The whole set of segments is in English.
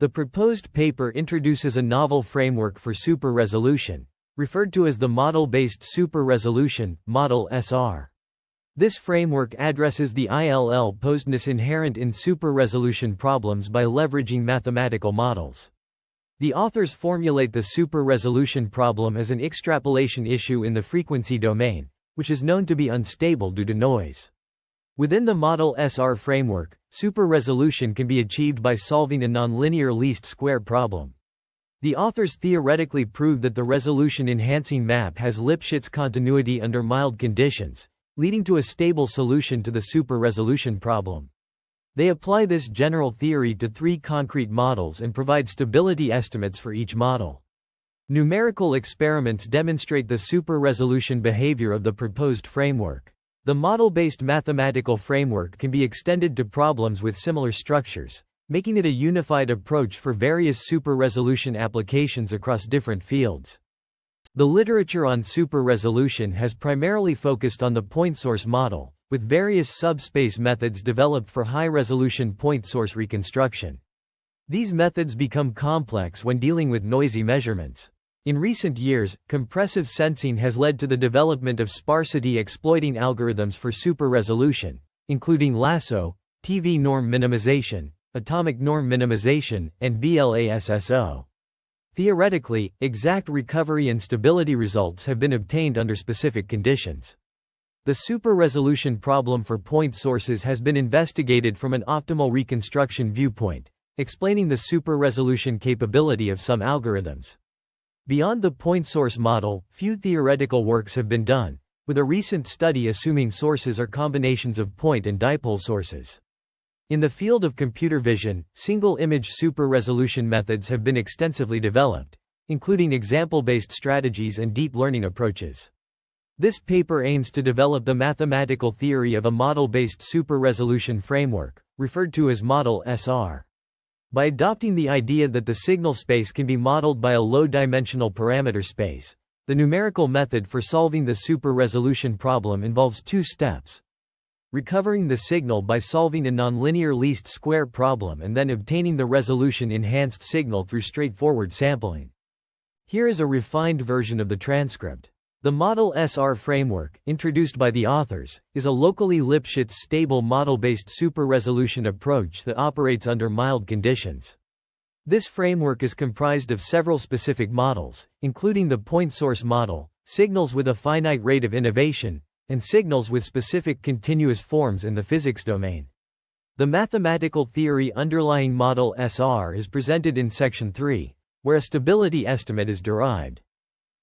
The proposed paper introduces a novel framework for super-resolution, referred to as the model-based super-resolution, Model SR. This framework addresses the ill-posedness inherent in super-resolution problems by leveraging mathematical models. The authors formulate the super-resolution problem as an extrapolation issue in the frequency domain, which is known to be unstable due to noise. Within the Model SR framework, super-resolution can be achieved by solving a nonlinear least square problem. The authors theoretically prove that the resolution-enhancing map has Lipschitz continuity under mild conditions, leading to a stable solution to the super-resolution problem. They apply this general theory to 3 concrete models and provide stability estimates for each model. Numerical experiments demonstrate the super-resolution behavior of the proposed framework. The model-based mathematical framework can be extended to problems with similar structures, making it a unified approach for various super-resolution applications across different fields. The literature on super-resolution has primarily focused on the point source model, with various subspace methods developed for high-resolution point source reconstruction. These methods become complex when dealing with noisy measurements. In recent years, compressive sensing has led to the development of sparsity exploiting algorithms for super-resolution, including lasso, TV norm minimization, atomic norm minimization, and BLASSO. Theoretically, exact recovery and stability results have been obtained under specific conditions. The super-resolution problem for point sources has been investigated from an optimal reconstruction viewpoint, explaining the super-resolution capability of some algorithms. Beyond the point source model, few theoretical works have been done, with a recent study assuming sources are combinations of point and dipole sources. In the field of computer vision, single-image super-resolution methods have been extensively developed, including example-based strategies and deep learning approaches. This paper aims to develop the mathematical theory of a model-based super-resolution framework, referred to as Model SR. By adopting the idea that the signal space can be modeled by a low-dimensional parameter space, the numerical method for solving the super-resolution problem involves 2 steps: recovering the signal by solving a nonlinear least square problem and then obtaining the resolution-enhanced signal through straightforward sampling. Here is a refined version of the transcript. The Model SR framework, introduced by the authors, is a locally Lipschitz stable model-based super-resolution approach that operates under mild conditions. This framework is comprised of several specific models, including the point source model, signals with a finite rate of innovation, and signals with specific continuous forms in the physics domain. The mathematical theory underlying Model SR is presented in Section 3, where a stability estimate is derived.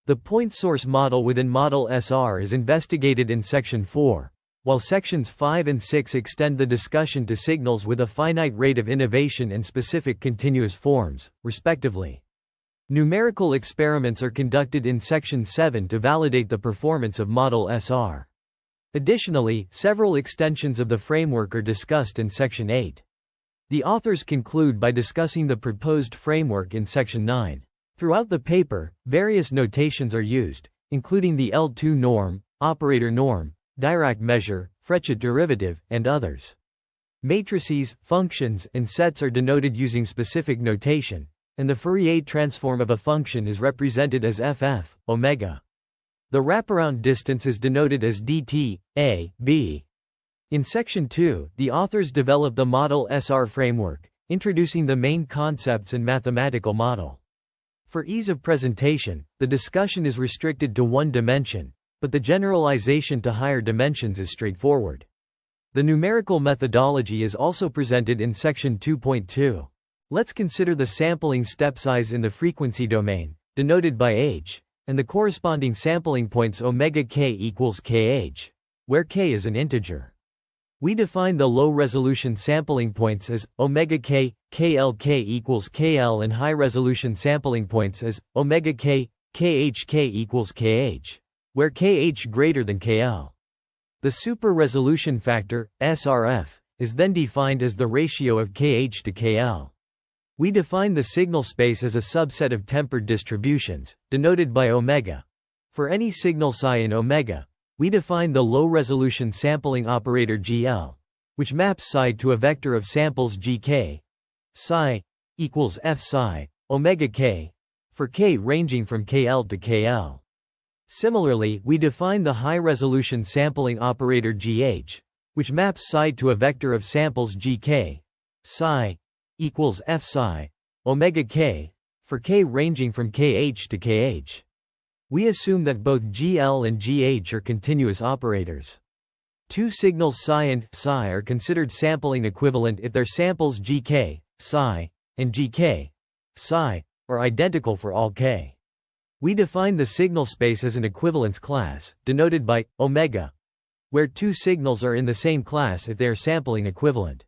The point source model within Model SR is investigated in Section 4, while Sections 5 and 6 extend the discussion to signals with a finite rate of innovation and specific continuous forms, respectively. Numerical experiments are conducted in Section 7 to validate the performance of Model SR. Additionally, several extensions of the framework are discussed in Section 8. The authors conclude by discussing the proposed framework in Section 9. Throughout the paper, various notations are used, including the L2 norm, operator norm, Dirac measure, Frechet derivative, and others. Matrices, functions, and sets are denoted using specific notation, and the Fourier transform of a function is represented as ff, omega. The wraparound distance is denoted as dt, a, b. In Section 2, the authors develop the Model SR framework, introducing the main concepts and mathematical model. For ease of presentation, the discussion is restricted to one dimension, but the generalization to higher dimensions is straightforward. The numerical methodology is also presented in Section 2.2. Let's consider the sampling step size in the frequency domain, denoted by h, and the corresponding sampling points omega k equals kh, where k is an integer. We define the low-resolution sampling points as omega k, klk equals kl, and high-resolution sampling points as omega k, khk equals kh, where kh greater than kl. The super-resolution factor, SRF, is then defined as the ratio of kh to kl. We define the signal space as a subset of tempered distributions, denoted by omega. For any signal psi in omega, we define the low-resolution sampling operator GL, which maps psi to a vector of samples GK. Psi equals f psi omega k for k ranging from kl to kl. Similarly, we define the high-resolution sampling operator gh, which maps psi to a vector of samples gk, psi equals f psi omega k for k ranging from kh to kh. We assume that both gl and gh are continuous operators. Two signals psi and psi are considered sampling equivalent if their samples gk, psi, and gk, psi, are identical for all k. We define the signal space as an equivalence class, denoted by omega, where two signals are in the same class if they are sampling equivalent.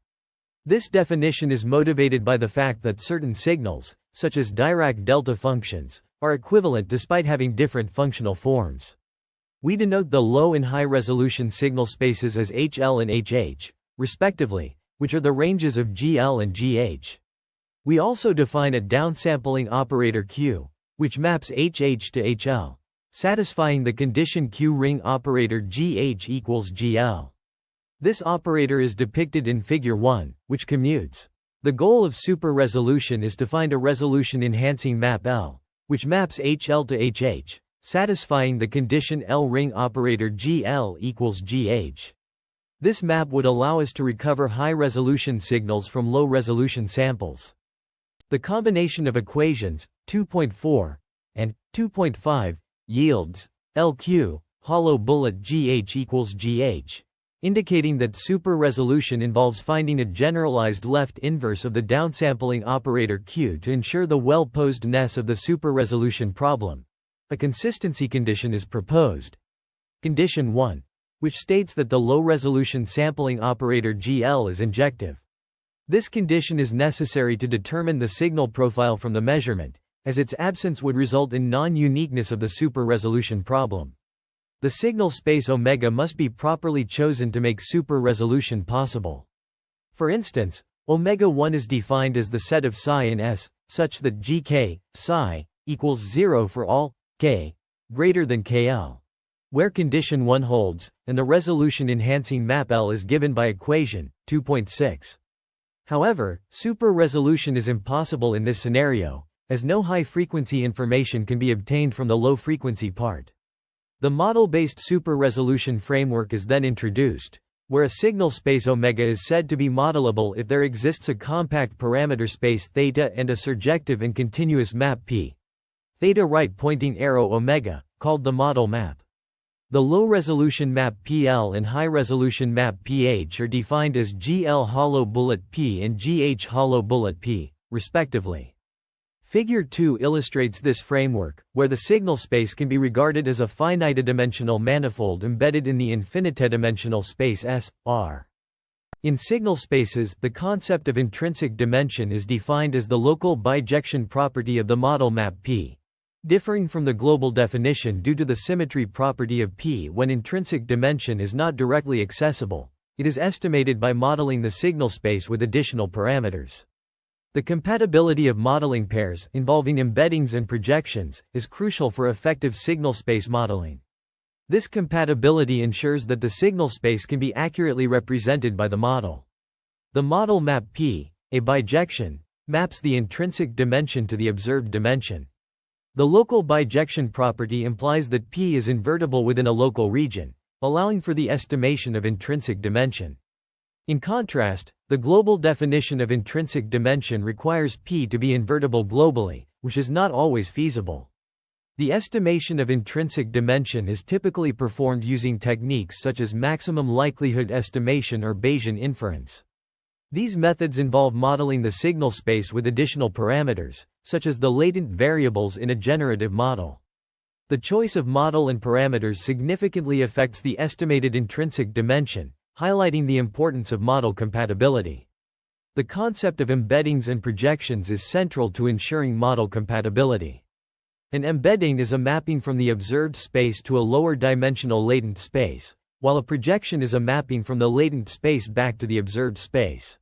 This definition is motivated by the fact that certain signals, such as Dirac delta functions, are equivalent despite having different functional forms. We denote the low and high resolution signal spaces as HL and HH, respectively, which are the ranges of GL and GH. We also define a downsampling operator Q, which maps HH to HL, satisfying the condition Q ring operator GH equals GL. This operator is depicted in Figure 1, which commutes. The goal of super-resolution is to find a resolution-enhancing map L, which maps HL to HH, satisfying the condition L ring operator GL equals GH. This map would allow us to recover high-resolution signals from low-resolution samples. The combination of equations, 2.4 and 2.5, yields LQ, hollow bullet GH equals GH, indicating that super-resolution involves finding a generalized left inverse of the downsampling operator Q to ensure the well-posedness of the super-resolution problem. A consistency condition is proposed. Condition 1, which states that the low-resolution sampling operator GL is injective. This condition is necessary to determine the signal profile from the measurement, as its absence would result in non-uniqueness of the super-resolution problem. The signal space omega must be properly chosen to make super-resolution possible. For instance, omega 1 is defined as the set of psi in S, such that gk, psi, equals 0 for all k greater than kl, where condition 1 holds, and the resolution-enhancing map L is given by equation 2.6. However, super-resolution is impossible in this scenario, as no high-frequency information can be obtained from the low-frequency part. The model-based super-resolution framework is then introduced, where a signal space omega is said to be modelable if there exists a compact parameter space theta and a surjective and continuous map P. Theta right-pointing arrow omega, called the model map. The low-resolution map PL and high-resolution map PH are defined as GL hollow bullet P and GH hollow bullet P, respectively. Figure 2 illustrates this framework, where the signal space can be regarded as a finite-dimensional manifold embedded in the infinite-dimensional space S, R. In signal spaces, the concept of intrinsic dimension is defined as the local bijection property of the model map P. Differing from the global definition due to the symmetry property of P when intrinsic dimension is not directly accessible, it is estimated by modeling the signal space with additional parameters. The compatibility of modeling pairs, involving embeddings and projections, is crucial for effective signal space modeling. This compatibility ensures that the signal space can be accurately represented by the model. The model map P, a bijection, maps the intrinsic dimension to the observed dimension. The local bijection property implies that P is invertible within a local region, allowing for the estimation of intrinsic dimension. In contrast, the global definition of intrinsic dimension requires P to be invertible globally, which is not always feasible. The estimation of intrinsic dimension is typically performed using techniques such as maximum likelihood estimation or Bayesian inference. These methods involve modeling the signal space with additional parameters, such as the latent variables in a generative model. The choice of model and parameters significantly affects the estimated intrinsic dimension, highlighting the importance of model compatibility. The concept of embeddings and projections is central to ensuring model compatibility. An embedding is a mapping from the observed space to a lower dimensional latent space, while a projection is a mapping from the latent space back to the observed space.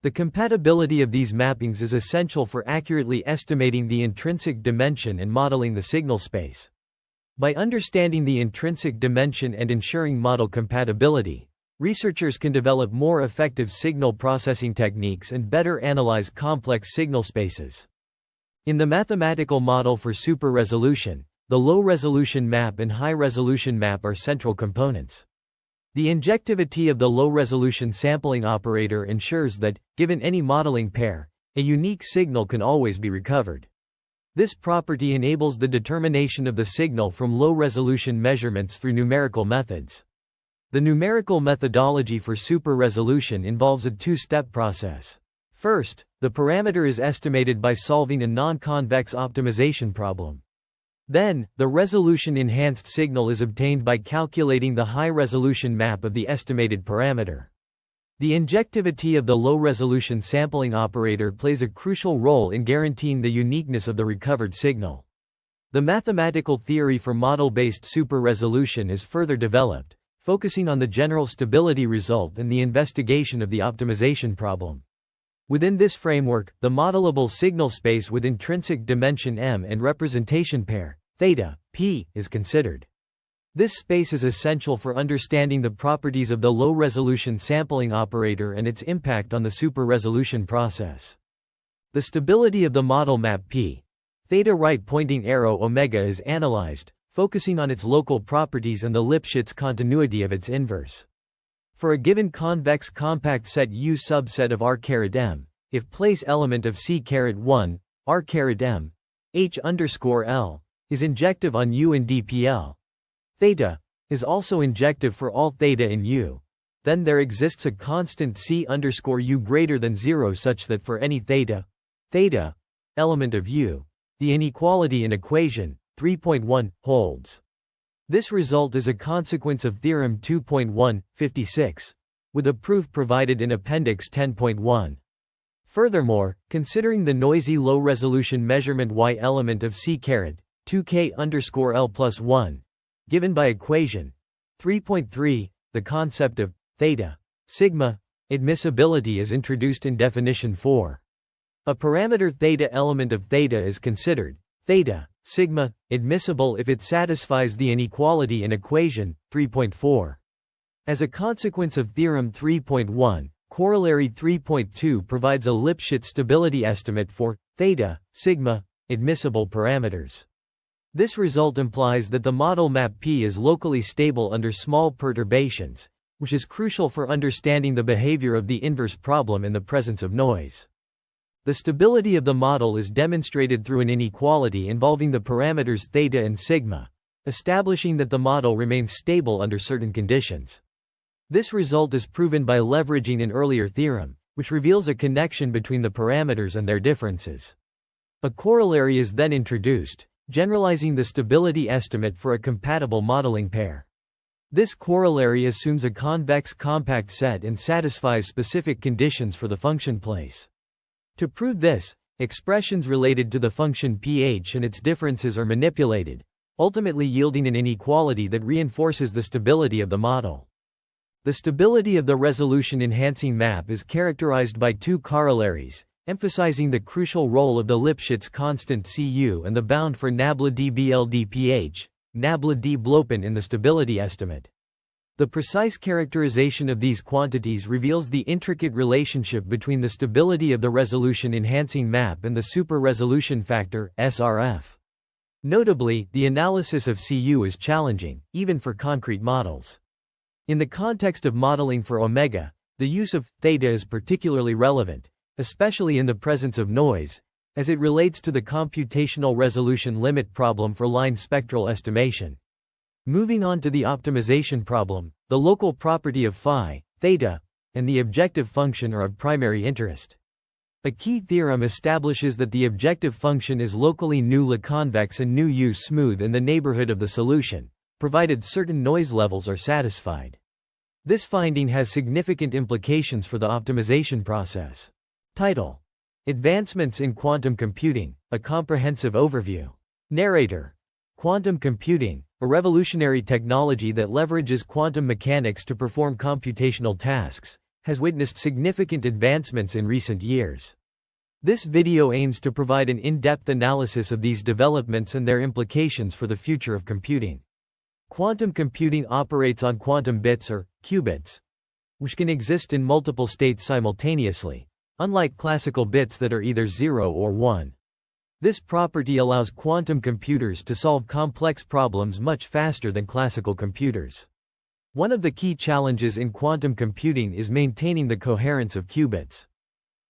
The compatibility of these mappings is essential for accurately estimating the intrinsic dimension and modeling the signal space. By understanding the intrinsic dimension and ensuring model compatibility, researchers can develop more effective signal processing techniques and better analyze complex signal spaces. In the mathematical model for super-resolution, the low-resolution map and high-resolution map are central components. The injectivity of the low-resolution sampling operator ensures that, given any modeling pair, a unique signal can always be recovered. This property enables the determination of the signal from low-resolution measurements through numerical methods. The numerical methodology for super-resolution involves a two-step process. First, the parameter is estimated by solving a non-convex optimization problem. Then, the resolution-enhanced signal is obtained by calculating the high-resolution map of the estimated parameter. The injectivity of the low-resolution sampling operator plays a crucial role in guaranteeing the uniqueness of the recovered signal. The mathematical theory for model-based super-resolution is further developed, focusing on the general stability result and the investigation of the optimization problem. Within this framework, the modelable signal space with intrinsic dimension M and representation pair, theta, p, is considered. This space is essential for understanding the properties of the low-resolution sampling operator and its impact on the super-resolution process. The stability of the model map p, theta right-pointing arrow omega is analyzed, focusing on its local properties and the Lipschitz continuity of its inverse. For a given convex compact set U subset of R(M), if place element of C(1), R(M), H_L, is injective on U in dPl. Theta is also injective for all theta in U. Then there exists a constant C_U greater than 0 such that for any theta element of U, the inequality in equation 3.1 holds. This result is a consequence of Theorem 2.156, with a proof provided in Appendix 10.1. Furthermore, considering the noisy low-resolution measurement Y element of C(2k_L+1), given by equation 3.3, the concept of theta sigma admissibility is introduced in definition 4. A parameter theta element of theta is considered theta sigma admissible if it satisfies the inequality in equation 3.4. As a consequence of Theorem 3.1, Corollary 3.2 provides a Lipschitz stability estimate for theta sigma admissible parameters. This result implies that the model map P is locally stable under small perturbations, which is crucial for understanding the behavior of the inverse problem in the presence of noise. The stability of the model is demonstrated through an inequality involving the parameters theta and sigma, establishing that the model remains stable under certain conditions. This result is proven by leveraging an earlier theorem, which reveals a connection between the parameters and their differences. A corollary is then introduced, generalizing the stability estimate for a compatible modeling pair. This corollary assumes a convex compact set and satisfies specific conditions for the function place. To prove this, expressions related to the function pH and its differences are manipulated, ultimately yielding an inequality that reinforces the stability of the model. The stability of the resolution-enhancing map is characterized by two corollaries, emphasizing the crucial role of the Lipschitz constant Cu and the bound for nabla-d-BL-d-pH, nabla-d-blopen in the stability estimate. The precise characterization of these quantities reveals the intricate relationship between the stability of the resolution-enhancing map and the super-resolution factor, SRF. Notably, the analysis of Cu is challenging, even for concrete models. In the context of modeling for omega, the use of theta is particularly relevant, especially in the presence of noise, as it relates to the computational resolution limit problem for line spectral estimation. Moving on to the optimization problem, the local property of phi, theta, and the objective function are of primary interest. A key theorem establishes that the objective function is locally nu-La convex and nu-U smooth in the neighborhood of the solution, provided certain noise levels are satisfied. This finding has significant implications for the optimization process. Title: Advancements in Quantum Computing, a Comprehensive Overview. Narrator: Quantum computing, a revolutionary technology that leverages quantum mechanics to perform computational tasks, has witnessed significant advancements in recent years. This video aims to provide an in-depth analysis of these developments and their implications for the future of computing. Quantum computing operates on quantum bits or qubits, which can exist in multiple states simultaneously, unlike classical bits that are either 0 or 1. This property allows quantum computers to solve complex problems much faster than classical computers. One of the key challenges in quantum computing is maintaining the coherence of qubits.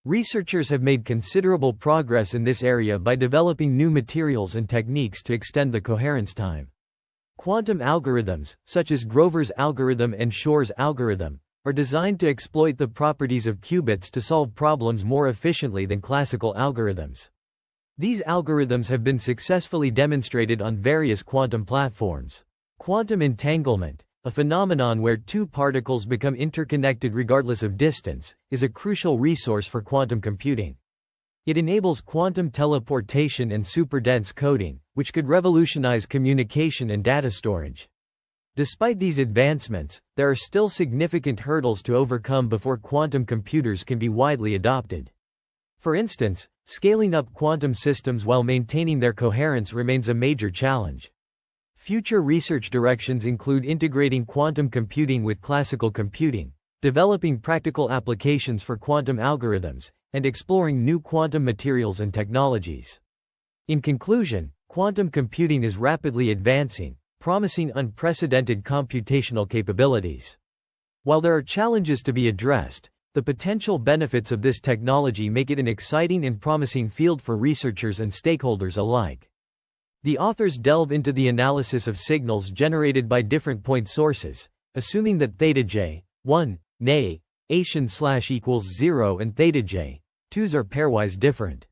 Researchers have made considerable progress in this area by developing new materials and techniques to extend the coherence time. Quantum algorithms, such as Grover's algorithm and Shor's algorithm, are designed to exploit the properties of qubits to solve problems more efficiently than classical algorithms. These algorithms have been successfully demonstrated on various quantum platforms. Quantum entanglement, a phenomenon where two particles become interconnected regardless of distance, is a crucial resource for quantum computing. It enables quantum teleportation and superdense coding, which could revolutionize communication and data storage. Despite these advancements, there are still significant hurdles to overcome before quantum computers can be widely adopted. For instance, scaling up quantum systems while maintaining their coherence remains a major challenge. Future research directions include integrating quantum computing with classical computing, developing practical applications for quantum algorithms, and exploring new quantum materials and technologies. In conclusion, quantum computing is rapidly advancing, promising unprecedented computational capabilities. While there are challenges to be addressed, the potential benefits of this technology make it an exciting and promising field for researchers and stakeholders alike. The authors delve into the analysis of signals generated by different point sources, assuming that theta j, 1, nay, equals 0 and theta j, 2s are pairwise different.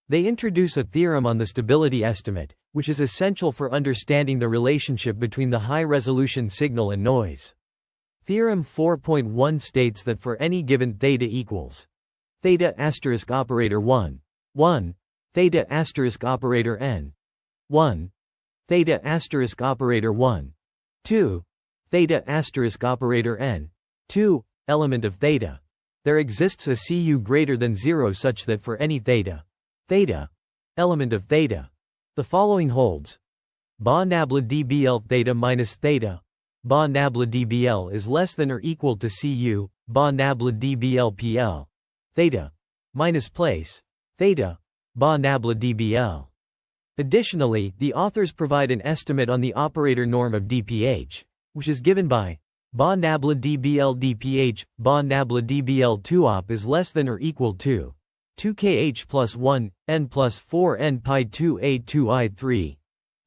They introduce a theorem on the stability estimate, which is essential for understanding the relationship between the high-resolution signal and noise. Theorem 4.1 states that for any given theta equals theta asterisk operator 1, 1, theta asterisk operator n, 1, theta asterisk operator 1, 2, theta asterisk operator n, 2, element of theta, there exists a Cu greater than 0 such that for any theta, element of theta, the following holds. Ba nabla dBl theta minus theta, ba nabla dBl is less than or equal to Cu, ba nabla dBl PL, theta, minus place, theta, ba nabla dBl. Additionally, the authors provide an estimate on the operator norm of dph, which is given by ba nabla dBl dph, ba nabla dBl 2op is less than or equal to 2kh plus 1, n plus 4 n pi 2a 2i3,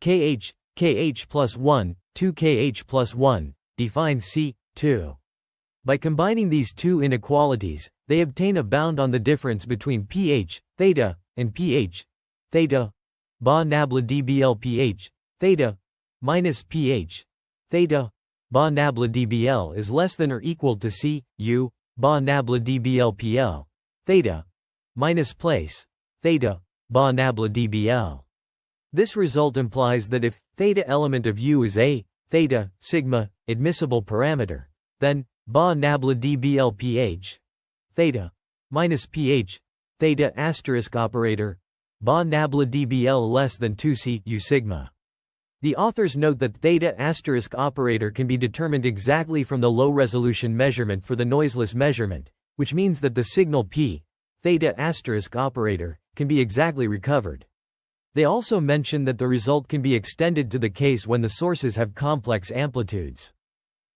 kh plus 1, 2kh plus 1, define C2. By combining these two inequalities, they obtain a bound on the difference between pH, theta, and pH, theta, ba nabla dBl pH, theta, minus pH, theta, ba nabla dBl is less than or equal to C, U, ba nabla dBl PL, theta, minus place, theta, ba nabla dBl. This result implies that if theta element of U is a theta sigma admissible parameter, then ba nabla dBl pH, theta, minus pH, theta asterisk operator, ba nabla dBl less than 2C U sigma. The authors note that theta asterisk operator can be determined exactly from the low-resolution measurement for the noiseless measurement, which means that the signal P, theta asterisk operator, can be exactly recovered. They also mention that the result can be extended to the case when the sources have complex amplitudes.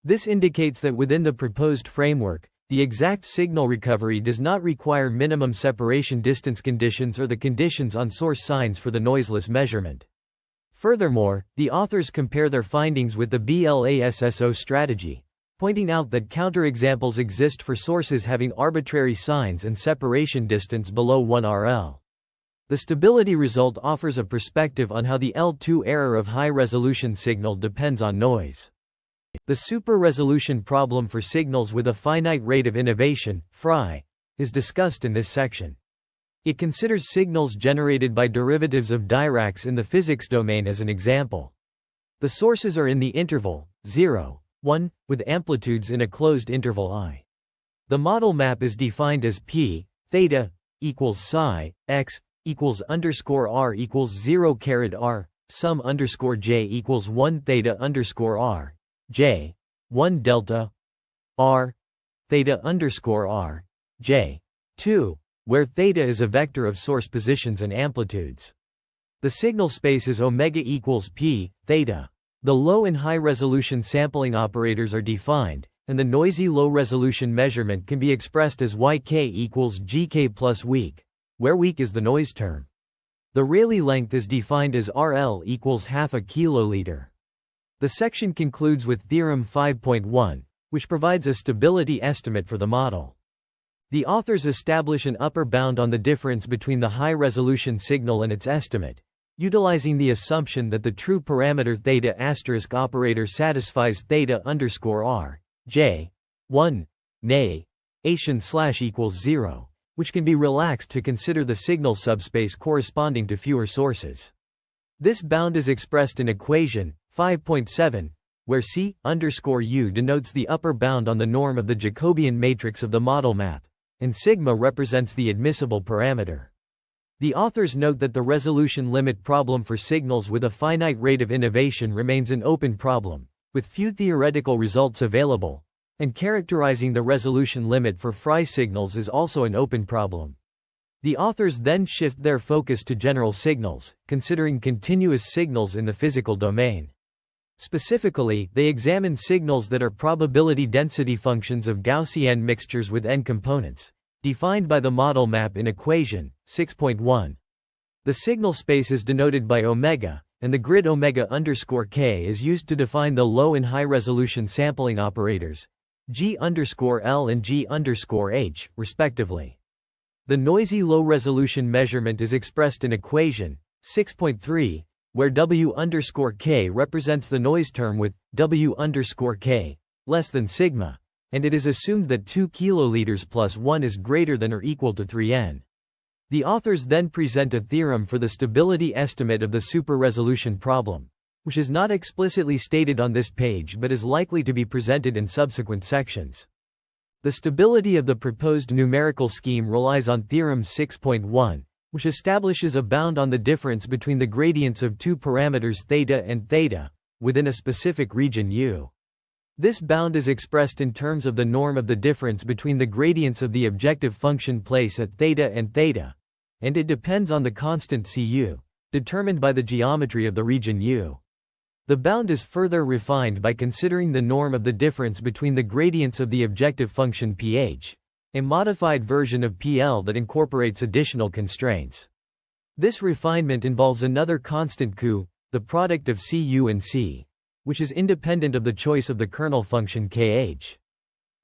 This indicates that within the proposed framework, the exact signal recovery does not require minimum separation distance conditions or the conditions on source signs for the noiseless measurement. Furthermore, the authors compare their findings with the BLASSO strategy, pointing out that counterexamples exist for sources having arbitrary signs and separation distance below 1 RL. The stability result offers a perspective on how the L2 error of high-resolution signal depends on noise. The super-resolution problem for signals with a finite rate of innovation, FRI, is discussed in this section. It considers signals generated by derivatives of Diracs in the physics domain as an example. The sources are in the interval 0, 1, with amplitudes in a closed interval I. The model map is defined as P, theta, equals psi, x, equals underscore r equals 0 caret r, sum underscore j equals 1 theta underscore r, j, 1 delta, r, theta underscore r, j. 2, where theta is a vector of source positions and amplitudes. The signal space is omega equals p, theta. The low and high resolution sampling operators are defined, and the noisy low resolution measurement can be expressed as yk equals gk plus weak, where weak is the noise term. The Rayleigh length is defined as RL equals half a kiloliter. The section concludes with Theorem 5.1, which provides a stability estimate for the model. The authors establish an upper bound on the difference between the high-resolution signal and its estimate, utilizing the assumption that the true parameter theta asterisk operator satisfies theta underscore r, j, 1, nay, ation slash equals 0, which can be relaxed to consider the signal subspace corresponding to fewer sources. This bound is expressed in equation 5.7, where C underscore U denotes the upper bound on the norm of the Jacobian matrix of the model map, and sigma represents the admissible parameter. The authors note that the resolution limit problem for signals with a finite rate of innovation remains an open problem, with few theoretical results available, and characterizing the resolution limit for Frey signals is also an open problem. The authors then shift their focus to general signals, considering continuous signals in the physical domain. Specifically, they examine signals that are probability density functions of Gaussian mixtures with n components, defined by the model map in equation 6.1. The signal space is denoted by omega, and the grid omega underscore k is used to define the low and high resolution sampling operators, g underscore l and g underscore h, respectively. The noisy low resolution measurement is expressed in equation 6.3, where w underscore k represents the noise term with w underscore k less than sigma, and it is assumed that 2 kiloliters plus 1 is greater than or equal to 3n. The authors then present a theorem for the stability estimate of the super-resolution problem, which is not explicitly stated on this page but is likely to be presented in subsequent sections. The stability of the proposed numerical scheme relies on Theorem 6.1, which establishes a bound on the difference between the gradients of two parameters theta and theta, within a specific region U. This bound is expressed in terms of the norm of the difference between the gradients of the objective function place at theta, and it depends on the constant Cu, determined by the geometry of the region U. The bound is further refined by considering the norm of the difference between the gradients of the objective function pH, a modified version of PL that incorporates additional constraints. This refinement involves another constant Q, the product of Cu and C, which is independent of the choice of the kernel function kh.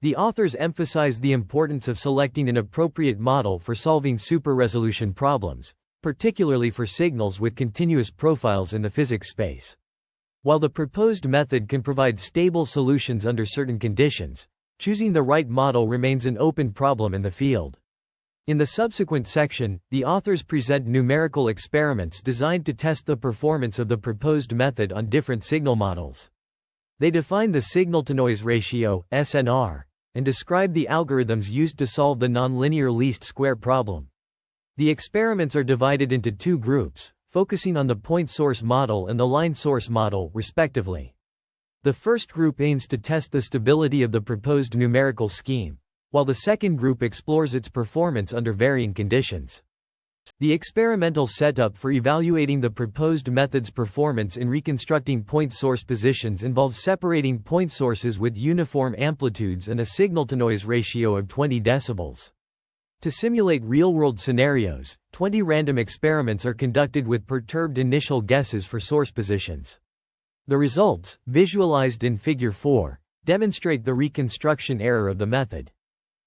The authors emphasize the importance of selecting an appropriate model for solving super-resolution problems, particularly for signals with continuous profiles in the physics space. While the proposed method can provide stable solutions under certain conditions, choosing the right model remains an open problem in the field. In the subsequent section, the authors present numerical experiments designed to test the performance of the proposed method on different signal models. They define the signal-to-noise ratio, SNR, and describe the algorithms used to solve the nonlinear least square problem. The experiments are divided into two groups, focusing on the point source model and the line source model, respectively. The first group aims to test the stability of the proposed numerical scheme, while the second group explores its performance under varying conditions. The experimental setup for evaluating the proposed method's performance in reconstructing point source positions involves separating point sources with uniform amplitudes and a signal-to-noise ratio of 20 decibels. To simulate real-world scenarios, 20 random experiments are conducted with perturbed initial guesses for source positions. The results, visualized in Figure 4, demonstrate the reconstruction error of the method.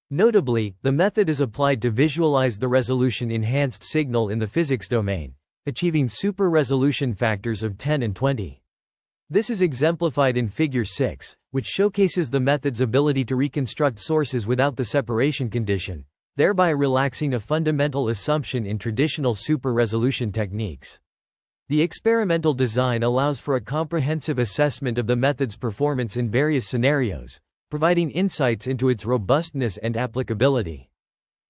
Notably, the method is applied to visualize the resolution-enhanced signal in the physics domain, achieving super-resolution factors of 10 and 20. This is exemplified in Figure 6, which showcases the method's ability to reconstruct sources without the separation condition, thereby relaxing a fundamental assumption in traditional super-resolution techniques. The experimental design allows for a comprehensive assessment of the method's performance in various scenarios, providing insights into its robustness and applicability.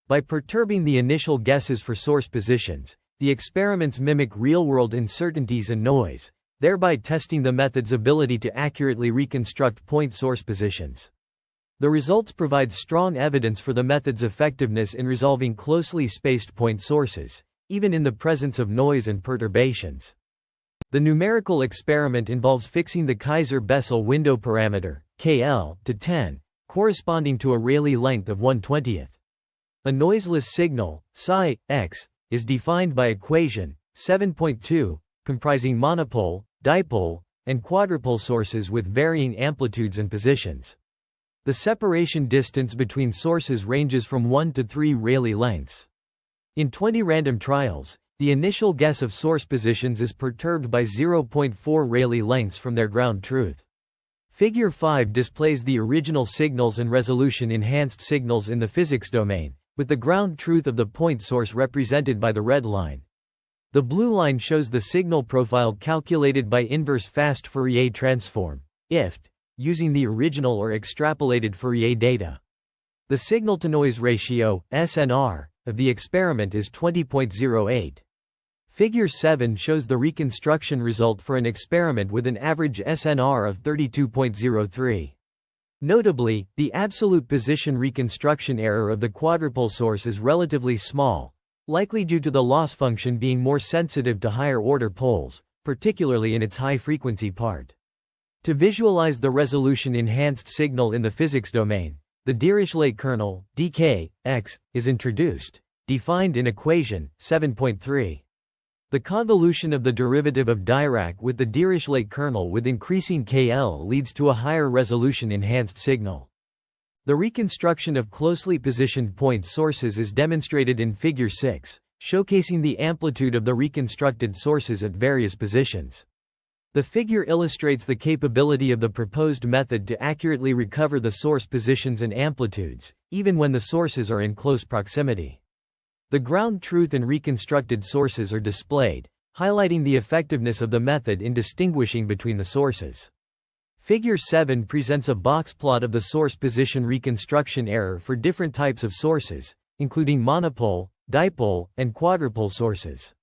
By perturbing the initial guesses for source positions, the experiments mimic real-world uncertainties and noise, thereby testing the method's ability to accurately reconstruct point source positions. The results provide strong evidence for the method's effectiveness in resolving closely spaced point sources, even in the presence of noise and perturbations. The numerical experiment involves fixing the Kaiser-Bessel window parameter, KL, to 10, corresponding to a Rayleigh length of 1/20. A noiseless signal, psi, x, is defined by equation 7.2, comprising monopole, dipole, and quadrupole sources with varying amplitudes and positions. The separation distance between sources ranges from 1 to 3 Rayleigh lengths. In 20 random trials, the initial guess of source positions is perturbed by 0.4 Rayleigh lengths from their ground truth. Figure 5 displays the original signals and resolution-enhanced signals in the physics domain, with the ground truth of the point source represented by the red line. The blue line shows the signal profile calculated by inverse fast Fourier transform, IFT, using the original or extrapolated Fourier data. The signal-to-noise ratio, SNR, of the experiment is 20.08. Figure 7 shows the reconstruction result for an experiment with an average SNR of 32.03. Notably, the absolute position reconstruction error of the quadrupole source is relatively small, likely due to the loss function being more sensitive to higher-order poles, particularly in its high-frequency part. To visualize the resolution-enhanced signal in the physics domain, the Dirichlet kernel, dk, x, is introduced, defined in equation 7.3. The convolution of the derivative of Dirac with the Dirichlet kernel with increasing KL leads to a higher resolution-enhanced signal. The reconstruction of closely positioned point sources is demonstrated in Figure 6, showcasing the amplitude of the reconstructed sources at various positions. The figure illustrates the capability of the proposed method to accurately recover the source positions and amplitudes, even when the sources are in close proximity. The ground truth and reconstructed sources are displayed, highlighting the effectiveness of the method in distinguishing between the sources. Figure 7 presents a box plot of the source position reconstruction error for different types of sources, including monopole, dipole, and quadrupole sources.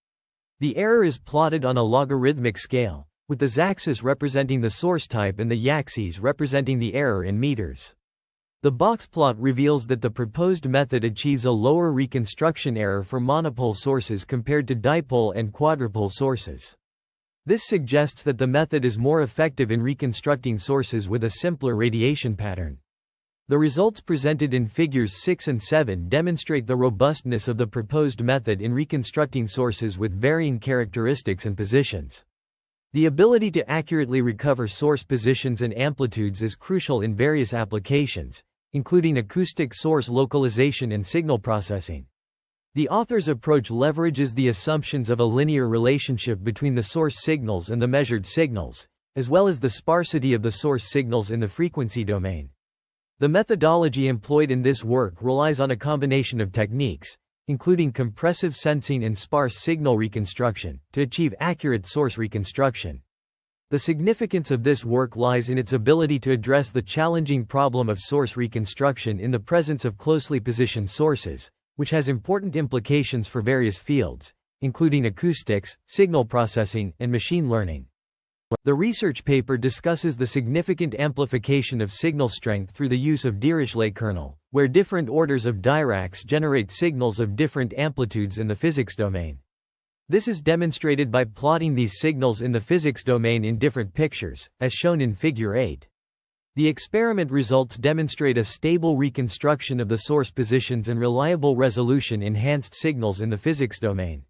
The error is plotted on a logarithmic scale, with the z-axis representing the source type and the y-axis representing the error in meters. The box plot reveals that the proposed method achieves a lower reconstruction error for monopole sources compared to dipole and quadrupole sources. This suggests that the method is more effective in reconstructing sources with a simpler radiation pattern. The results presented in Figures 6 and 7 demonstrate the robustness of the proposed method in reconstructing sources with varying characteristics and positions. The ability to accurately recover source positions and amplitudes is crucial in various applications, including acoustic source localization and signal processing. The author's approach leverages the assumptions of a linear relationship between the source signals and the measured signals, as well as the sparsity of the source signals in the frequency domain. The methodology employed in this work relies on a combination of techniques, including compressive sensing and sparse signal reconstruction, to achieve accurate source reconstruction. The significance of this work lies in its ability to address the challenging problem of source reconstruction in the presence of closely positioned sources, which has important implications for various fields, including acoustics, signal processing, and machine learning. The research paper discusses the significant amplification of signal strength through the use of Dirichlet kernel, where different orders of Diracs generate signals of different amplitudes in the physics domain. This is demonstrated by plotting these signals in the physics domain in different pictures, as shown in Figure 8. The experiment results demonstrate a stable reconstruction of the source positions and reliable resolution-enhanced signals in the physics domain.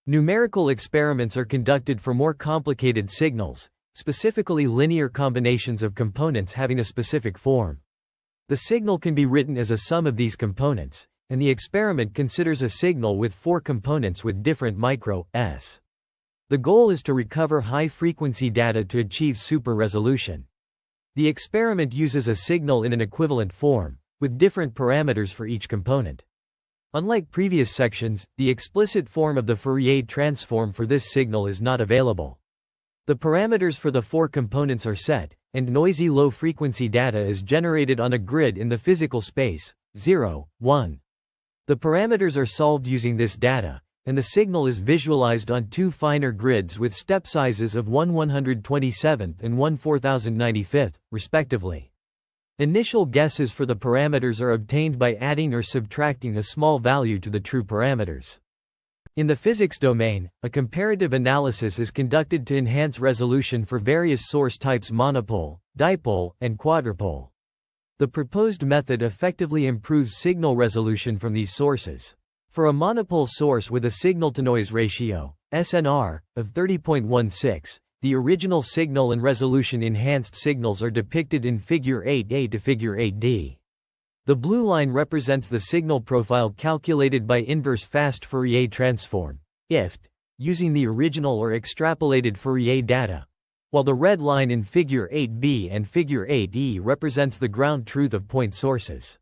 Numerical experiments are conducted for more complicated signals, specifically linear combinations of components having a specific form. The signal can be written as a sum of these components, and the experiment considers a signal with 4 components with different micro-s. The goal is to recover high-frequency data to achieve super-resolution. The experiment uses a signal in an equivalent form, with different parameters for each component. Unlike previous sections, the explicit form of the Fourier transform for this signal is not available. The parameters for the 4 components are set, and noisy low-frequency data is generated on a grid in the physical space, 0, 1. The parameters are solved using this data, and the signal is visualized on 2 finer grids with step sizes of 1/127th and 1/4095, respectively. Initial guesses for the parameters are obtained by adding or subtracting a small value to the true parameters. In the physics domain, a comparative analysis is conducted to enhance resolution for various source types monopole, dipole, and quadrupole. The proposed method effectively improves signal resolution from these sources. For a monopole source with a signal-to-noise ratio, SNR, of 30.16, the original signal and resolution-enhanced signals are depicted in Figure 8a to Figure 8d. The blue line represents the signal profile calculated by inverse fast Fourier transform, IFT, using the original or extrapolated Fourier data, while the red line in Figure 8b and Figure 8e represents the ground truth of point sources.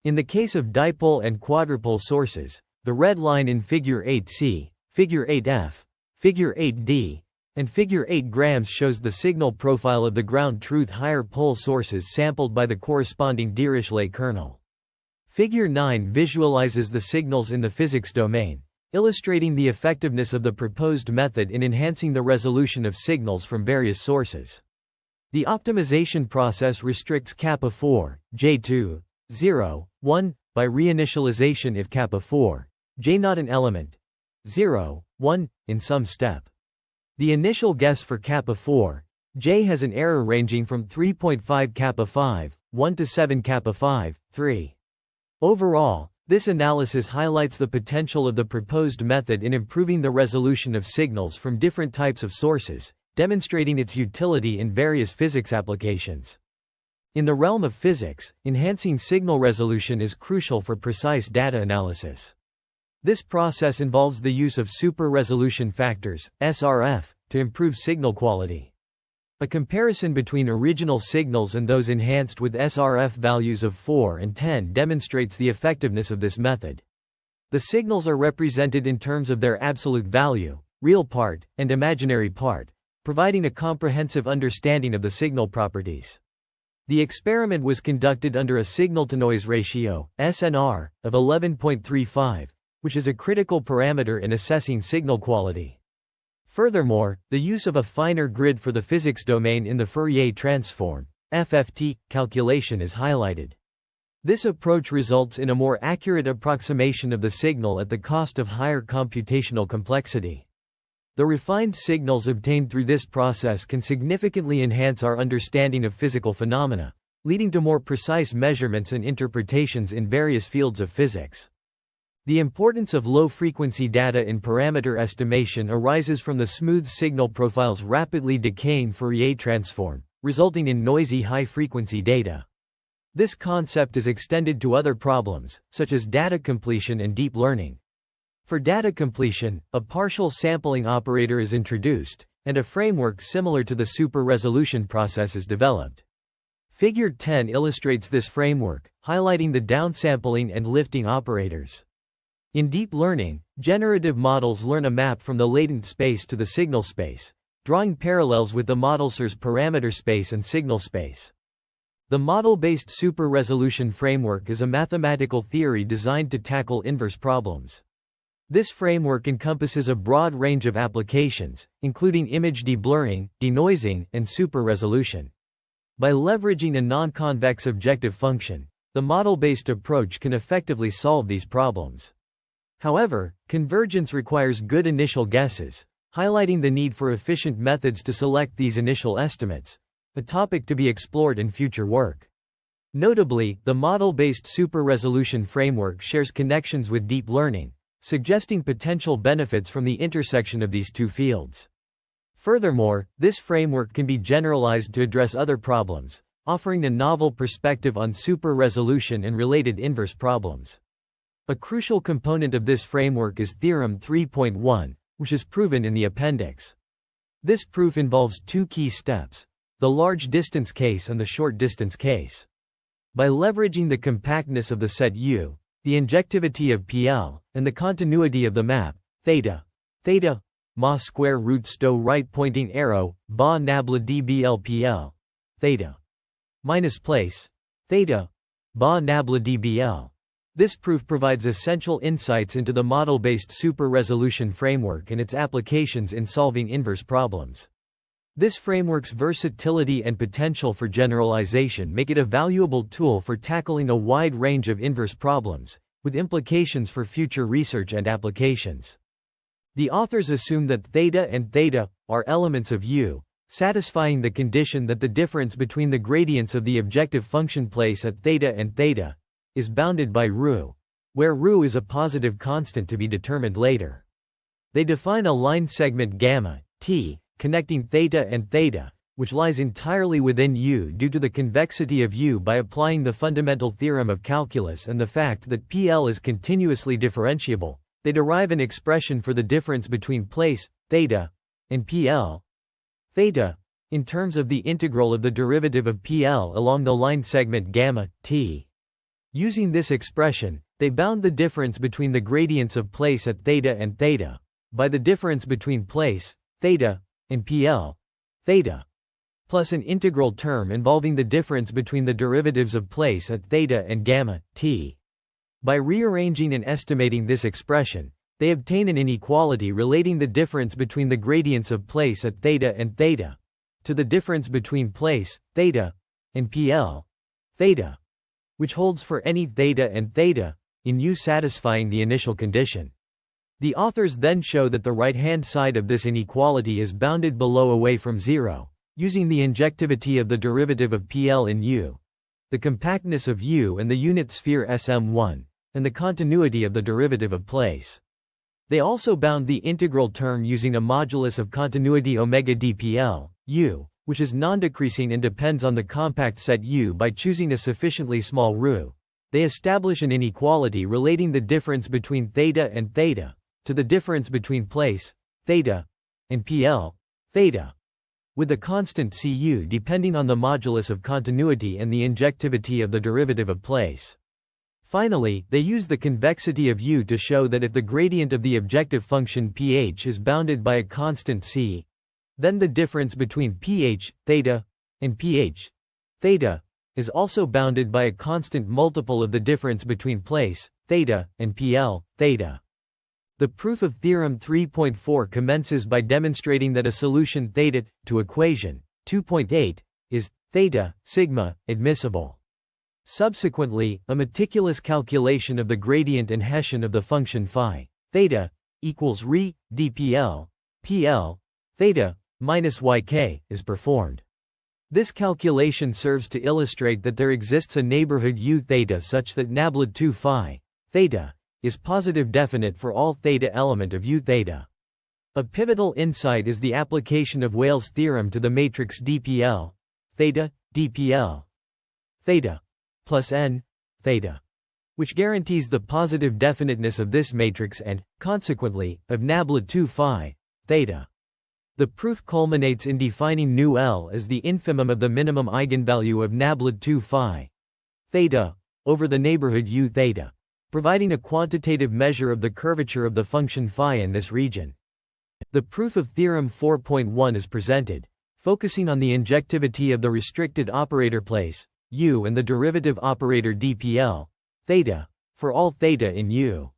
In the case of dipole and quadrupole sources, the red line in Figure 8c, Figure 8f, Figure 8d, and Figure 8 grams shows the signal profile of the ground truth higher pole sources sampled by the corresponding Dirichlet kernel. Figure 9 visualizes the signals in the physics domain, illustrating the effectiveness of the proposed method in enhancing the resolution of signals from various sources. The optimization process restricts kappa 4, J2, 0, 1, by reinitialization if kappa 4, J not an element, 0, 1, in some step. The initial guess for kappa 4, J has an error ranging from 3.5 kappa 5, 1 to 7 kappa 5, 3. Overall, this analysis highlights the potential of the proposed method in improving the resolution of signals from different types of sources, demonstrating its utility in various physics applications. In the realm of physics, enhancing signal resolution is crucial for precise data analysis. This process involves the use of super-resolution factors, SRF, to improve signal quality. A comparison between original signals and those enhanced with SRF values of 4 and 10 demonstrates the effectiveness of this method. The signals are represented in terms of their absolute value, real part, and imaginary part, providing a comprehensive understanding of the signal properties. The experiment was conducted under a signal-to-noise ratio, SNR, of 11.35. Which is a critical parameter in assessing signal quality. Furthermore, the use of a finer grid for the physics domain in the Fourier transform, FFT, calculation is highlighted. This approach results in a more accurate approximation of the signal at the cost of higher computational complexity. The refined signals obtained through this process can significantly enhance our understanding of physical phenomena, leading to more precise measurements and interpretations in various fields of physics. The importance of low-frequency data in parameter estimation arises from the smooth signal profile's rapidly decaying Fourier transform, resulting in noisy high-frequency data. This concept is extended to other problems, such as data completion and deep learning. For data completion, a partial sampling operator is introduced, and a framework similar to the super-resolution process is developed. Figure 10 illustrates this framework, highlighting the downsampling and lifting operators. In deep learning, generative models learn a map from the latent space to the signal space, drawing parallels with the modelser's parameter space and signal space. The model-based super-resolution framework is a mathematical theory designed to tackle inverse problems. This framework encompasses a broad range of applications, including image deblurring, denoising, and super-resolution. By leveraging a non-convex objective function, the model-based approach can effectively solve these problems. However, convergence requires good initial guesses, highlighting the need for efficient methods to select these initial estimates, a topic to be explored in future work. Notably, the model-based super-resolution framework shares connections with deep learning, suggesting potential benefits from the intersection of these two fields. Furthermore, this framework can be generalized to address other problems, offering a novel perspective on super-resolution and related inverse problems. A crucial component of this framework is Theorem 3.1, which is proven in the appendix. This proof involves two key steps: the large distance case and the short distance case. By leveraging the compactness of the set U, the injectivity of PL, and the continuity of the map, theta, ma square root sto right pointing arrow, ba nabla dBl theta, minus place, theta, ba nabla dBl. This proof provides essential insights into the model-based super-resolution framework and its applications in solving inverse problems. This framework's versatility and potential for generalization make it a valuable tool for tackling a wide range of inverse problems, with implications for future research and applications. The authors assume that theta and theta are elements of U, satisfying the condition that the difference between the gradients of the objective function place at theta and theta is bounded by ρ, where ρ is a positive constant to be determined later. They define a line segment gamma, t, connecting theta and theta, which lies entirely within U due to the convexity of U by applying the fundamental theorem of calculus and the fact that PL is continuously differentiable. They derive an expression for the difference between place, theta, and PL, theta, in terms of the integral of the derivative of PL along the line segment gamma, t. Using this expression, they bound the difference between the gradients of place at theta and theta by the difference between place, theta, and PL, theta, plus an integral term involving the difference between the derivatives of place at theta and gamma, t. By rearranging and estimating this expression, they obtain an inequality relating the difference between the gradients of place at theta and theta to the difference between place, theta, and PL, theta, which holds for any theta and theta in U satisfying the initial condition. The authors then show that the right-hand side of this inequality is bounded below away from zero, using the injectivity of the derivative of PL in U, the compactness of U and the unit sphere SM1, and the continuity of the derivative of place. They also bound the integral term using a modulus of continuity omega dPL, U, which is non-decreasing and depends on the compact set U by choosing a sufficiently small ρ. They establish an inequality relating the difference between theta and theta to the difference between place, theta, and PL, theta, with the constant Cu depending on the modulus of continuity and the injectivity of the derivative of place. Finally, they use the convexity of U to show that if the gradient of the objective function pH is bounded by a constant C, then the difference between pH, theta, and pH, theta, is also bounded by a constant multiple of the difference between place, theta, and PL, theta. The proof of theorem 3.4 commences by demonstrating that a solution theta to equation 2.8 is theta sigma admissible. Subsequently, a meticulous calculation of the gradient and Hessian of the function phi theta equals ρ dPL PL theta minus yk is performed. This calculation serves to illustrate that there exists a neighborhood U theta such that nabla 2 phi theta is positive definite for all theta element of U theta. A pivotal insight is the application of Weyls' theorem to the matrix dPL theta dPL theta plus n theta, which guarantees the positive definiteness of this matrix and, consequently, of nabla 2 phi theta. The proof culminates in defining nu L as the infimum of the minimum eigenvalue of nabla 2 phi theta over the neighborhood U theta, providing a quantitative measure of the curvature of the function phi in this region. The proof of theorem 4.1 is presented, focusing on the injectivity of the restricted operator place, U, and the derivative operator dPL, theta, for all theta in U.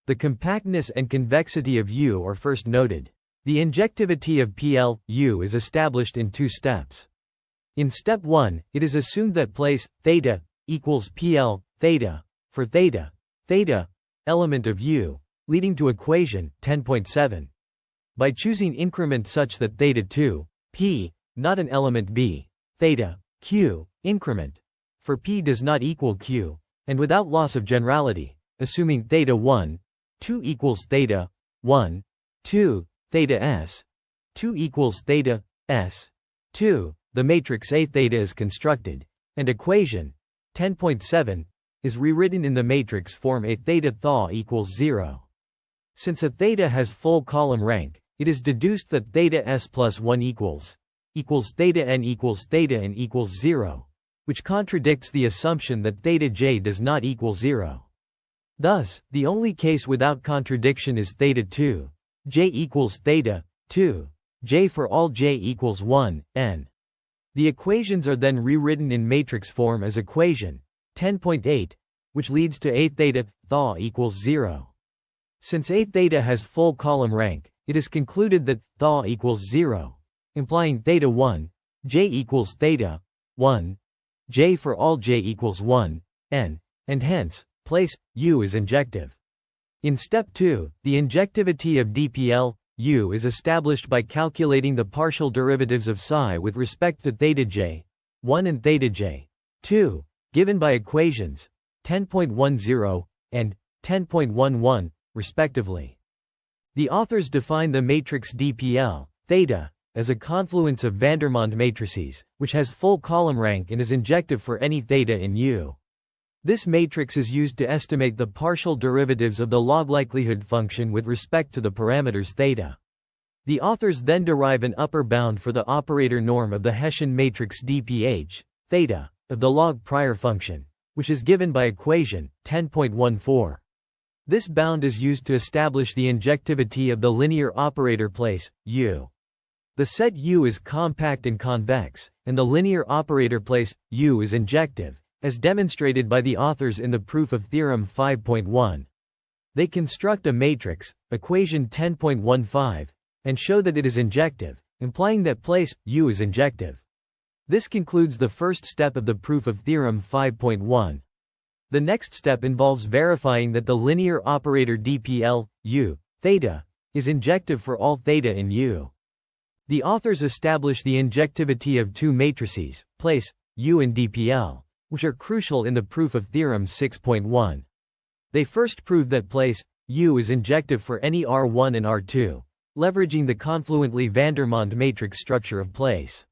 The compactness and convexity of U are first noted. The injectivity of PL, U is established in two steps. In step 1, it is assumed that place, theta, equals PL, theta, for theta, element of U, leading to equation 10.7. By choosing increment such that theta 2, P, not an element B, theta, Q, increment, for P does not equal Q, and without loss of generality, assuming theta 1, 2 equals theta, 1, 2, theta s, 2 equals theta, s, 2, the matrix A theta is constructed, and equation 10.7 is rewritten in the matrix form A theta thaw equals 0. Since a theta has full column rank, it is deduced that theta s plus 1 equals theta n equals theta n equals 0, which contradicts the assumption that theta j does not equal 0. Thus, the only case without contradiction is theta 2, j equals theta 2, j for all j equals 1, n. The equations are then rewritten in matrix form as equation 10.8, which leads to A theta thaw equals 0. Since A theta has full column rank, it is concluded that thaw equals 0. implying theta 1, j equals theta 1, j for all j equals 1, n, and hence, place u is injective. In step 2, the injectivity of dPl u is established by calculating the partial derivatives of psi with respect to theta j 1 and theta j 2, given by equations 10.10 and 10.11, respectively. The authors define the matrix dPl theta as a confluence of Vandermonde matrices, which has full column rank and is injective for any theta in U. This matrix is used to estimate the partial derivatives of the log likelihood function with respect to the parameters theta. The authors then derive an upper bound for the operator norm of the Hessian matrix dPh theta of the log prior function, which is given by equation 10.14. This bound is used to establish the injectivity of the linear operator place U. The set U is compact and convex, and the linear operator place U is injective, as demonstrated by the authors in the proof of theorem 5.1. They construct a matrix, equation 10.15, and show that it is injective, implying that place U is injective. This concludes the first step of the proof of theorem 5.1. The next step involves verifying that the linear operator dPl U theta is injective for all theta in U. The authors establish the injectivity of two matrices, place U and dPl, which are crucial in the proof of theorem 6.1. They first prove that place U is injective for any R1 and R2, leveraging the confluently Vandermonde matrix structure of place.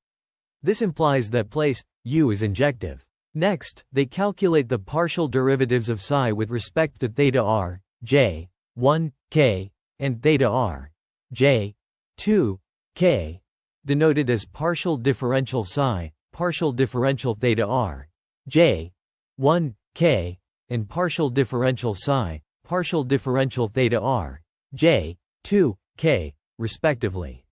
This implies that place U is injective. Next, they calculate the partial derivatives of psi with respect to theta r, j, 1, k, and theta r, j, 2, k, denoted as partial differential psi, partial differential theta r, j, 1, k, and partial differential psi, partial differential theta r, j, 2, k, respectively.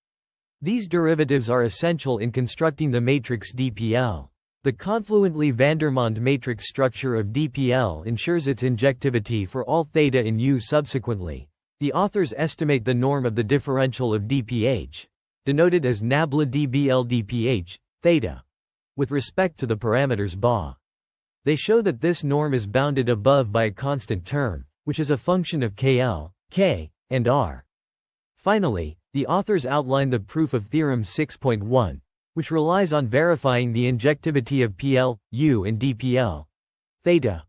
These derivatives are essential in constructing the matrix dPl. The confluently Vandermonde matrix structure of dPl ensures its injectivity for all theta in U. Subsequently, the authors estimate the norm of the differential of dPh, denoted as nabla dBl dPh, theta, with respect to the parameters ba. They show that this norm is bounded above by a constant term, which is a function of kl, k, and r. Finally, the authors outline the proof of theorem 6.1, which relies on verifying the injectivity of Pl, U and dPl theta.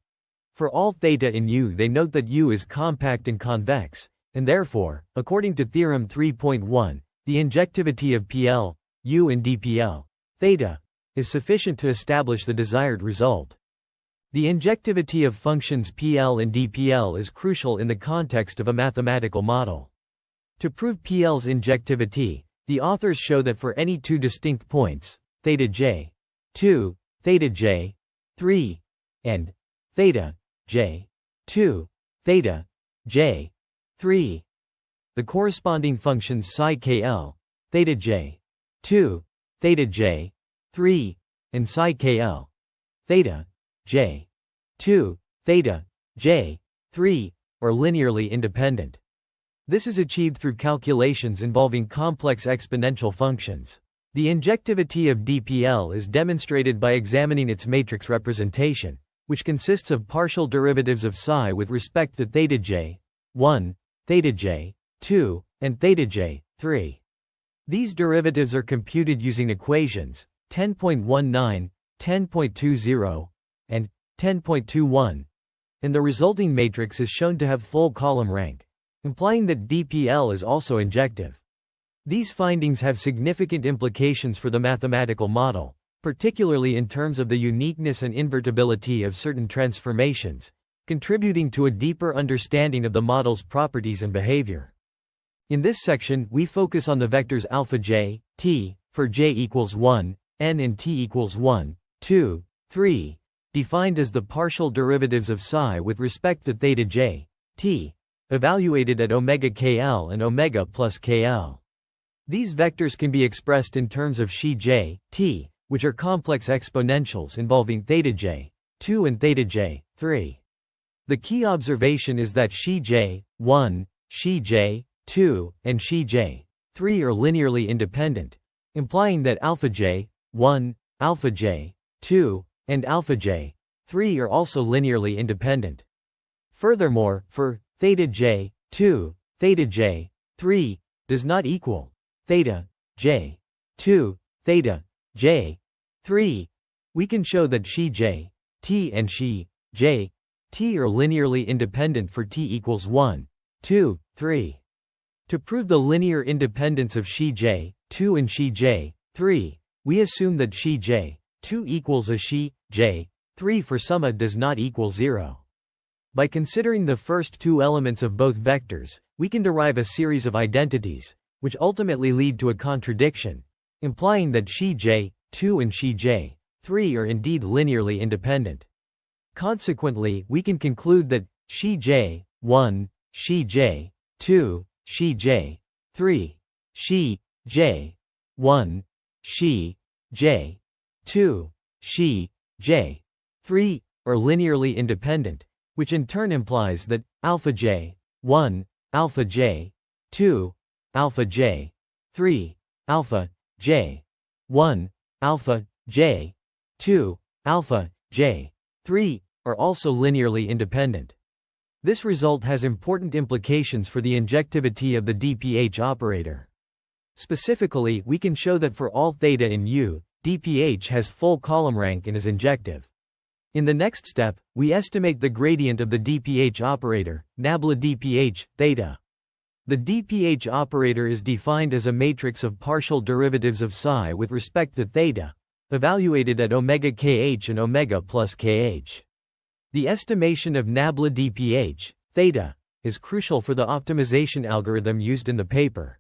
For all theta in U, they note that U is compact and convex, and therefore, according to theorem 3.1, the injectivity of Pl, U and dPl theta is sufficient to establish the desired result. The injectivity of functions Pl and dPl is crucial in the context of a mathematical model. To prove Pl's injectivity, the authors show that for any two distinct points, theta j, 2, theta j, 3, and theta j, 2, theta j, 3, the corresponding functions psi kl, theta j, 2, theta j, 3, and psi kl, theta j, 2, theta j, 3, are linearly independent. This is achieved through calculations involving complex exponential functions. The injectivity of dPl is demonstrated by examining its matrix representation, which consists of partial derivatives of psi with respect to theta j, 1, theta j, 2, and theta j, 3. These derivatives are computed using equations 10.19, 10.20, and 10.21, and the resulting matrix is shown to have full column rank, implying that dPl is also injective. These findings have significant implications for the mathematical model, particularly in terms of the uniqueness and invertibility of certain transformations, contributing to a deeper understanding of the model's properties and behavior. In this section, we focus on the vectors alpha j, t, for j equals 1, n and t equals 1, 2, 3, defined as the partial derivatives of psi with respect to theta j, t, evaluated at omega kl and omega plus kl. These vectors can be expressed in terms of xi j, t, which are complex exponentials involving theta j, 2 and theta j, 3. The key observation is that xi j, 1, xi j, 2, and xi j, 3 are linearly independent, implying that alpha j, 1, alpha j, 2, and alpha j, 3 are also linearly independent. Furthermore, for theta j, 2, theta j, 3, does not equal theta j, 2, theta j, 3, we can show that xi j, t and xi j, t are linearly independent for t equals 1, 2, 3. To prove the linear independence of xi j, 2 and xi j, 3, we assume that xi j, 2 equals a xi j, 3 for summa does not equal 0. By considering the first two elements of both vectors, we can derive a series of identities, which ultimately lead to a contradiction, implying that xi j, 2 and xi j, 3 are indeed linearly independent. Consequently, we can conclude that xi j, 1, xi j, 2, xi j, 3, xi j, 1, xi j, 2, xi j, 3, are linearly independent, which in turn implies that alpha j, 1, alpha j, 2, alpha j, 3, alpha j, 1, alpha j, 2, alpha j, 3, are also linearly independent. This result has important implications for the injectivity of the dph operator. Specifically, we can show that for all theta in U, dph has full column rank and is injective. In the next step, we estimate the gradient of the dph operator, nabla dph, theta. The dph operator is defined as a matrix of partial derivatives of psi with respect to theta, evaluated at omega kh and omega plus kh. The estimation of nabla dph, theta, is crucial for the optimization algorithm used in the paper.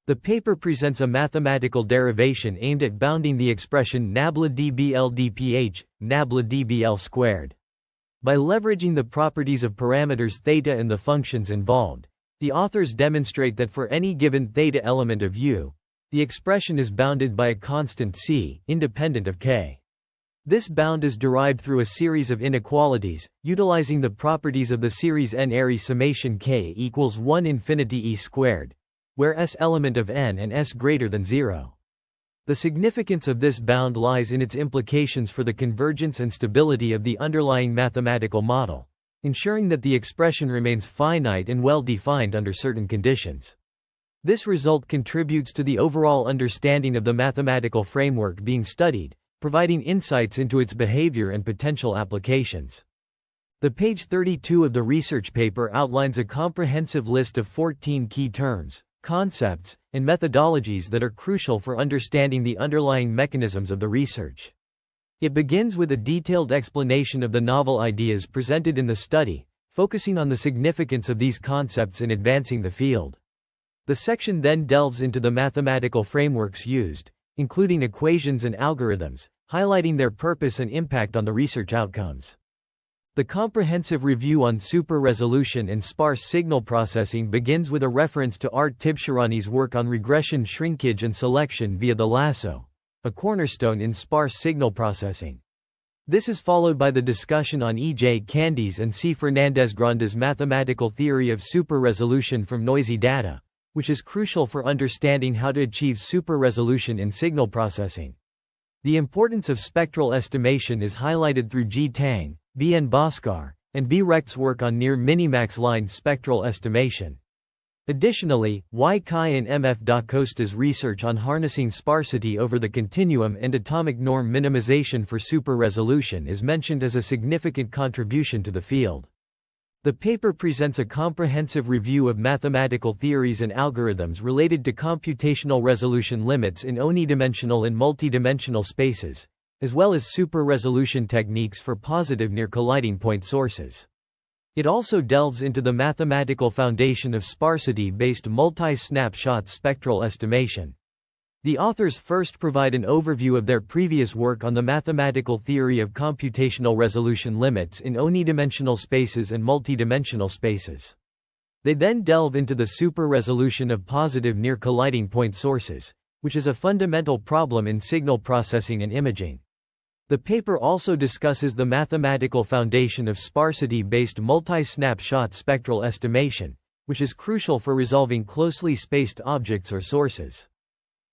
The paper presents a mathematical derivation aimed at bounding the expression nabla dBl dph, nabla dBl squared. By leveraging the properties of parameters theta and the functions involved, the authors demonstrate that for any given theta element of U, the expression is bounded by a constant c, independent of k. This bound is derived through a series of inequalities, utilizing the properties of the series n-ary summation k equals 1 infinity e squared, where S element of n and S greater than 0. The significance of this bound lies in its implications for the convergence and stability of the underlying mathematical model, ensuring that the expression remains finite and well-defined under certain conditions. This result contributes to the overall understanding of the mathematical framework being studied, providing insights into its behavior and potential applications. The page 32 of the research paper outlines a comprehensive list of 14 key terms, concepts, and methodologies that are crucial for understanding the underlying mechanisms of the research. It begins with a detailed explanation of the novel ideas presented in the study, focusing on the significance of these concepts in advancing the field. The section then delves into the mathematical frameworks used, including equations and algorithms, highlighting their purpose and impact on the research outcomes. The comprehensive review on super-resolution and sparse signal processing begins with a reference to Art Tibshirani's work on regression shrinkage and selection via the lasso, a cornerstone in sparse signal processing. This is followed by the discussion on E. J. Candy's and C. Fernandez-Grande's mathematical theory of super-resolution from noisy data, which is crucial for understanding how to achieve super-resolution in signal processing. The importance of spectral estimation is highlighted through G. Tang, B. N. Bhaskar, and B. Recht's work on near-minimax line spectral estimation. Additionally, Y. Kai and M. F. Da Costa's research on harnessing sparsity over the continuum and atomic norm minimization for super-resolution is mentioned as a significant contribution to the field. The paper presents a comprehensive review of mathematical theories and algorithms related to computational resolution limits in unidimensional and multidimensional spaces, as well as super-resolution techniques for positive near-colliding point sources. It also delves into the mathematical foundation of sparsity-based multi-snapshot spectral estimation. The authors first provide an overview of their previous work on the mathematical theory of computational resolution limits in unidimensional spaces and multidimensional spaces. They then delve into the super-resolution of positive near-colliding point sources, which is a fundamental problem in signal processing and imaging. The paper also discusses the mathematical foundation of sparsity-based multi-snapshot spectral estimation, which is crucial for resolving closely spaced objects or sources.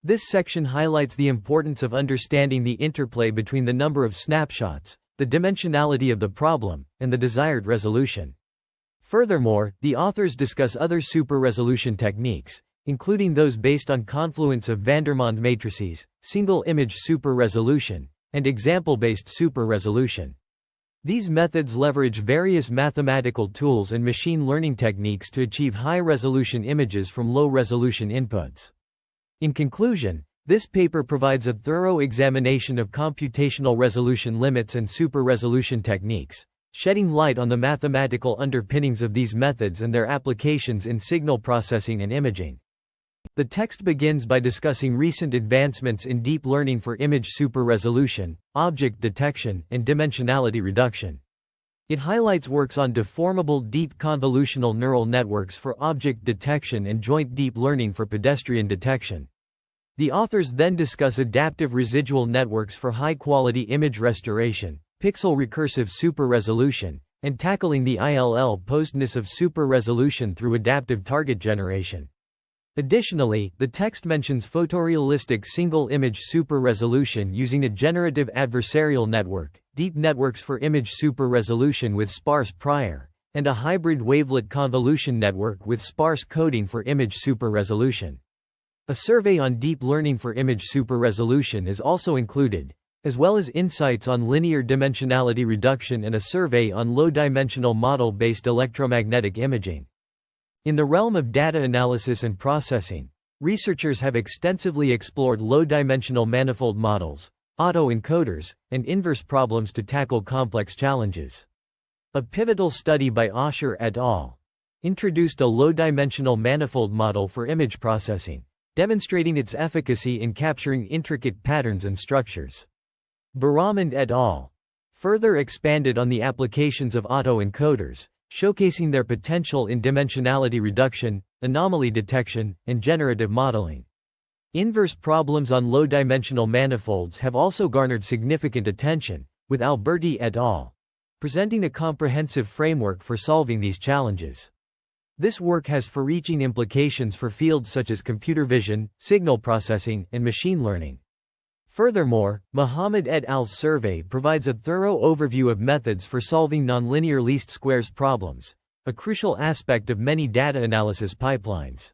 This section highlights the importance of understanding the interplay between the number of snapshots, the dimensionality of the problem, and the desired resolution. Furthermore, the authors discuss other super-resolution techniques, including those based on confluence of Vandermonde matrices, single-image super-resolution, and example-based super-resolution. These methods leverage various mathematical tools and machine learning techniques to achieve high-resolution images from low-resolution inputs. In conclusion, this paper provides a thorough examination of computational resolution limits and super-resolution techniques, shedding light on the mathematical underpinnings of these methods and their applications in signal processing and imaging. The text begins by discussing recent advancements in deep learning for image super-resolution, object detection, and dimensionality reduction. It highlights works on deformable deep convolutional neural networks for object detection and joint deep learning for pedestrian detection. The authors then discuss adaptive residual networks for high-quality image restoration, pixel recursive super-resolution, and tackling the ill-posedness of super-resolution through adaptive target generation. Additionally, the text mentions photorealistic single-image super-resolution using a generative adversarial network, deep networks for image super-resolution with sparse prior, and a hybrid wavelet convolution network with sparse coding for image super-resolution. A survey on deep learning for image super-resolution is also included, as well as insights on linear dimensionality reduction and a survey on low-dimensional model-based electromagnetic imaging. In the realm of data analysis and processing, researchers have extensively explored low-dimensional manifold models, autoencoders, and inverse problems to tackle complex challenges. A pivotal study by Osher et al. Introduced a low-dimensional manifold model for image processing, demonstrating its efficacy in capturing intricate patterns and structures. Baramand et al. Further expanded on the applications of autoencoders, showcasing their potential in dimensionality reduction, anomaly detection, and generative modeling. Inverse problems on low-dimensional manifolds have also garnered significant attention, with Alberti et al. Presenting a comprehensive framework for solving these challenges. This work has far-reaching implications for fields such as computer vision, signal processing, and machine learning. Furthermore, Muhammad et al.'s survey provides a thorough overview of methods for solving nonlinear least squares problems, a crucial aspect of many data analysis pipelines.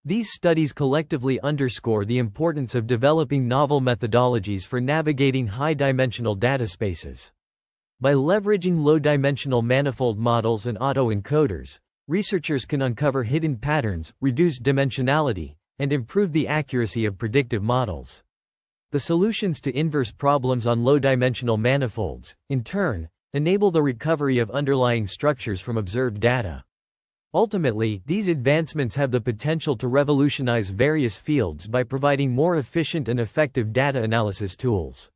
These studies collectively underscore the importance of developing novel methodologies for navigating high-dimensional data spaces. By leveraging low-dimensional manifold models and autoencoders, researchers can uncover hidden patterns, reduce dimensionality, and improve the accuracy of predictive models. The solutions to inverse problems on low-dimensional manifolds, in turn, enable the recovery of underlying structures from observed data. Ultimately, these advancements have the potential to revolutionize various fields by providing more efficient and effective data analysis tools.